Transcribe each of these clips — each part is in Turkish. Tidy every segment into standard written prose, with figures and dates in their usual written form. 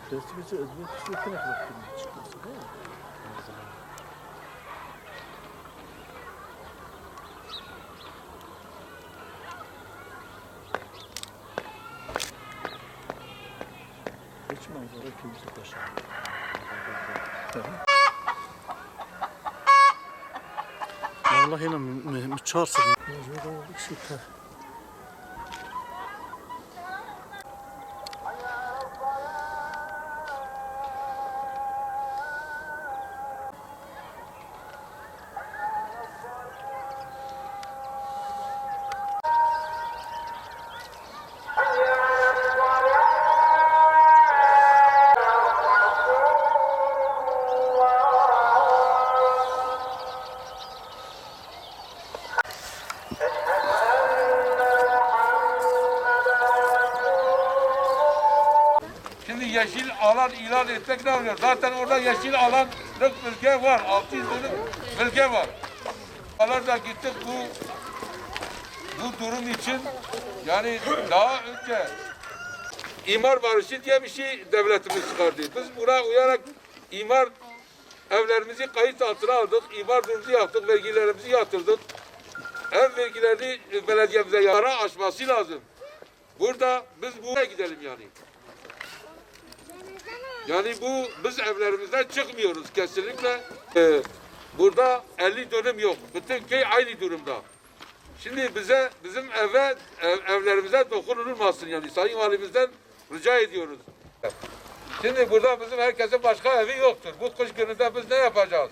Festivalci Özbek kişilikten yakaladık çıkıyorsa değil mi? Hiç manzara kimse taşıyor. Vallahi yine çağırsın. Mecbur olduk süper. Şimdi yeşil alan ilan etmek ne oluyor? Zaten orada yeşil alanlık bölge var. 600 dönüm bölge var. Da gittik bu durum için yani daha önce imar barışı diye bir şey devletimiz çıkardı. Biz buna uyarak imar evlerimizi kayıt altına aldık. İmar durumuzu yaptık. Vergilerimizi yatırdık. Ev vergilerini belediyemize yara açması lazım. Burada biz buraya gidelim yani. Yani biz evlerimizden çıkmıyoruz kesinlikle. Burada 50 dönüm yok. Bütün köy aynı durumda. Şimdi bizim evlerimize dokunulmasın yani. Sayın Valimizden rica ediyoruz. Şimdi burada bizim herkesin başka evi yoktur. Bu kış gününde biz ne yapacağız?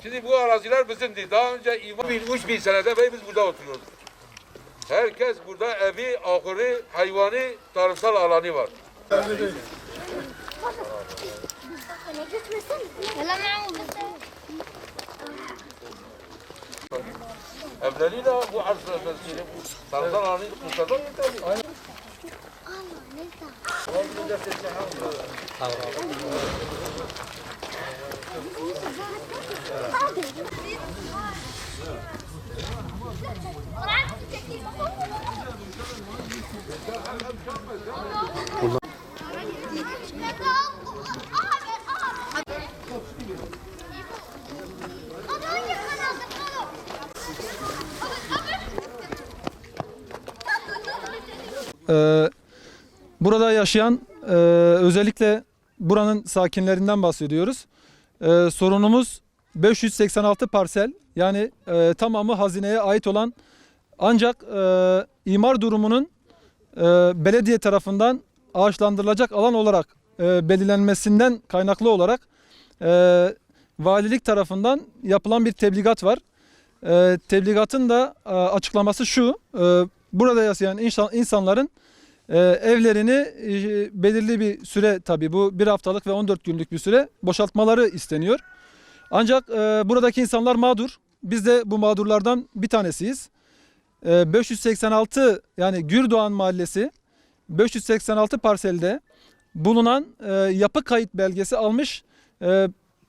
Şimdi bu araziler bizimdi. Daha önce 3.000 senede beri biz burada oturuyoruz. Herkes burada evi, ahırı, hayvanı, tarımsal alanı var. Evleriyle bu arsada mesleğini tarımsal alanı kurtardan yeterli. Burada yaşayan özellikle buranın sakinlerinden bahsediyoruz. Sorunumuz 586 parsel yani tamamı hazineye ait olan ancak imar durumunun belediye tarafından ağaçlandırılacak alan olarak belirlenmesinden kaynaklı olarak valilik tarafından yapılan bir tebligat var. Tebligatın da açıklaması şu: burada yaşayan insanların evlerini belirli bir süre, tabii bu 1 haftalık ve 14 günlük bir süre boşaltmaları isteniyor. Ancak buradaki insanlar mağdur. Biz de bu mağdurlardan bir tanesiyiz. 586 yani Gürdoğan Mahallesi 586 parselde bulunan yapı kayıt belgesi almış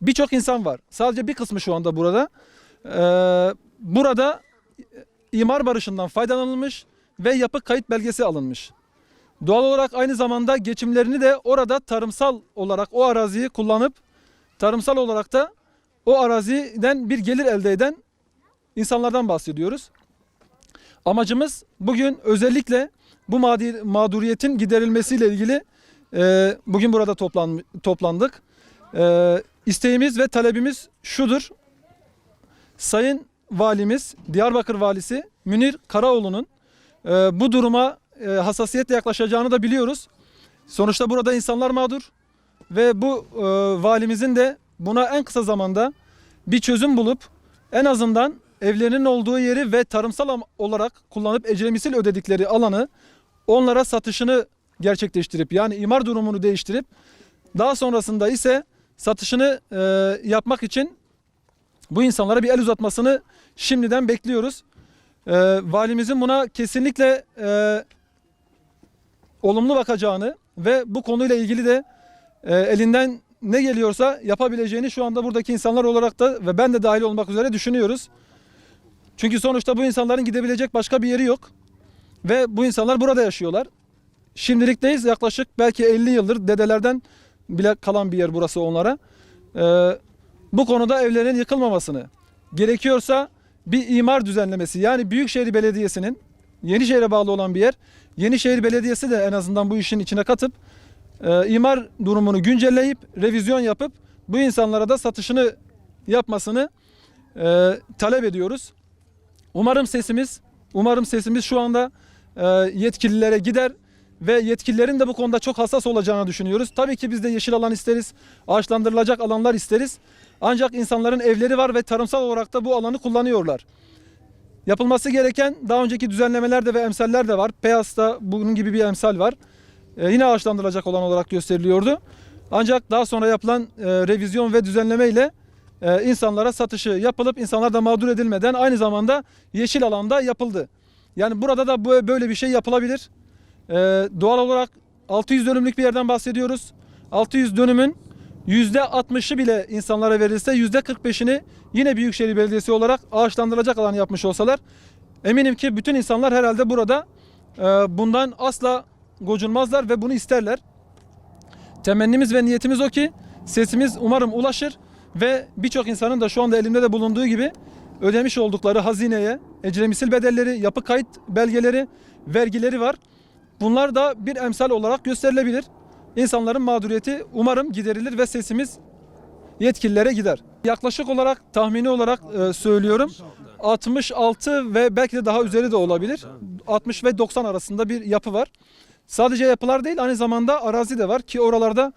birçok insan var. Sadece bir kısmı şu anda burada. Burada imar barışından faydalanılmış ve yapı kayıt belgesi alınmış. Doğal olarak aynı zamanda geçimlerini de orada tarımsal olarak o araziyi kullanıp tarımsal olarak da o araziden bir gelir elde eden insanlardan bahsediyoruz. Amacımız bugün özellikle bu mağduriyetin giderilmesiyle ilgili bugün burada toplandık. İsteğimiz ve talebimiz şudur: Sayın Valimiz, Diyarbakır Valisi Münir Karaoğlu'nun bu duruma hassasiyetle yaklaşacağını da biliyoruz. Sonuçta burada insanlar mağdur ve bu valimizin de buna en kısa zamanda bir çözüm bulup en azından evlerinin olduğu yeri ve tarımsal olarak kullanıp ecremisil ödedikleri alanı onlara satışını gerçekleştirip yani imar durumunu değiştirip daha sonrasında ise satışını yapmak için bu insanlara bir el uzatmasını şimdiden bekliyoruz. Valimizin buna kesinlikle olumlu bakacağını ve bu konuyla ilgili de elinden ne geliyorsa yapabileceğini şu anda buradaki insanlar olarak da ve ben de dahil olmak üzere düşünüyoruz. Çünkü sonuçta bu insanların gidebilecek başka bir yeri yok ve bu insanlar burada yaşıyorlar. Şimdilikteyiz, yaklaşık belki 50 yıldır dedelerden bile kalan bir yer burası onlara. Bu konuda evlerin yıkılmamasını, gerekiyorsa bir imar düzenlemesi, yani Büyükşehir Belediyesi'nin, Yenişehir'e bağlı olan bir yer, Yenişehir Belediyesi de en azından bu işin içine katıp imar durumunu güncelleyip revizyon yapıp bu insanlara da satışını yapmasını talep ediyoruz. Umarım sesimiz şu anda yetkililere gider ve yetkililerin de bu konuda çok hassas olacağını düşünüyoruz. Tabii ki biz de yeşil alan isteriz, ağaçlandırılacak alanlar isteriz. Ancak insanların evleri var ve tarımsal olarak da bu alanı kullanıyorlar. Yapılması gereken daha önceki düzenlemeler de ve emsaller de var. Peyas'ta bunun gibi bir emsal var. Yine ağaçlandırılacak olan olarak gösteriliyordu. Ancak daha sonra yapılan revizyon ve düzenleme ile insanlara satışı yapılıp insanlar da mağdur edilmeden aynı zamanda yeşil alanda yapıldı. Yani burada da böyle bir şey yapılabilir. Doğal olarak 600 dönümlük bir yerden bahsediyoruz. 600 dönümün %60'ı bile insanlara verilse %45'ini yine Büyükşehir Belediyesi olarak ağaçlandırılacak alan yapmış olsalar eminim ki bütün insanlar herhalde burada bundan asla gocunmazlar ve bunu isterler. Temennimiz ve niyetimiz o ki sesimiz umarım ulaşır ve birçok insanın da şu anda elimde de bulunduğu gibi ödemiş oldukları hazineye ecre misil bedelleri, yapı kayıt belgeleri, vergileri var. Bunlar da bir emsal olarak gösterilebilir. İnsanların mağduriyeti umarım giderilir ve sesimiz yetkililere gider. Yaklaşık olarak, tahmini olarak söylüyorum. 66 ve belki de daha üzeri de olabilir. 60 ve 90 arasında bir yapı var. Sadece yapılar değil, aynı zamanda arazi de var ki oralarda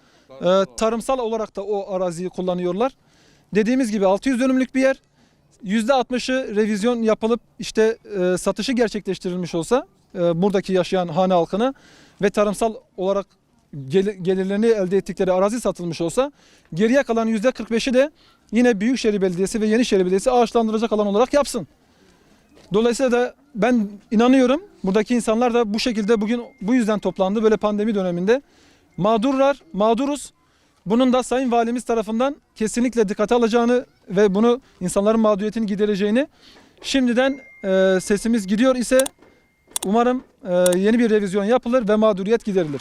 tarımsal olarak da o araziyi kullanıyorlar. Dediğimiz gibi 600 dönümlük bir yer. %60'ı revizyon yapılıp işte satışı gerçekleştirilmiş olsa buradaki yaşayan hane halkına ve tarımsal olarak gelirlerini elde ettikleri arazi satılmış olsa geriye kalan %45'i de yine Büyükşehir Belediyesi ve Yenişehir Belediyesi ağaçlandıracak alan olarak yapsın. Dolayısıyla da ben inanıyorum buradaki insanlar da bu şekilde bugün bu yüzden toplandı böyle pandemi döneminde. Mağduruz. Bunun da Sayın Valimiz tarafından kesinlikle dikkate alacağını ve bunu insanların mağduriyetini gidereceğini şimdiden sesimiz gidiyor ise umarım yeni bir revizyon yapılır ve mağduriyet giderilir.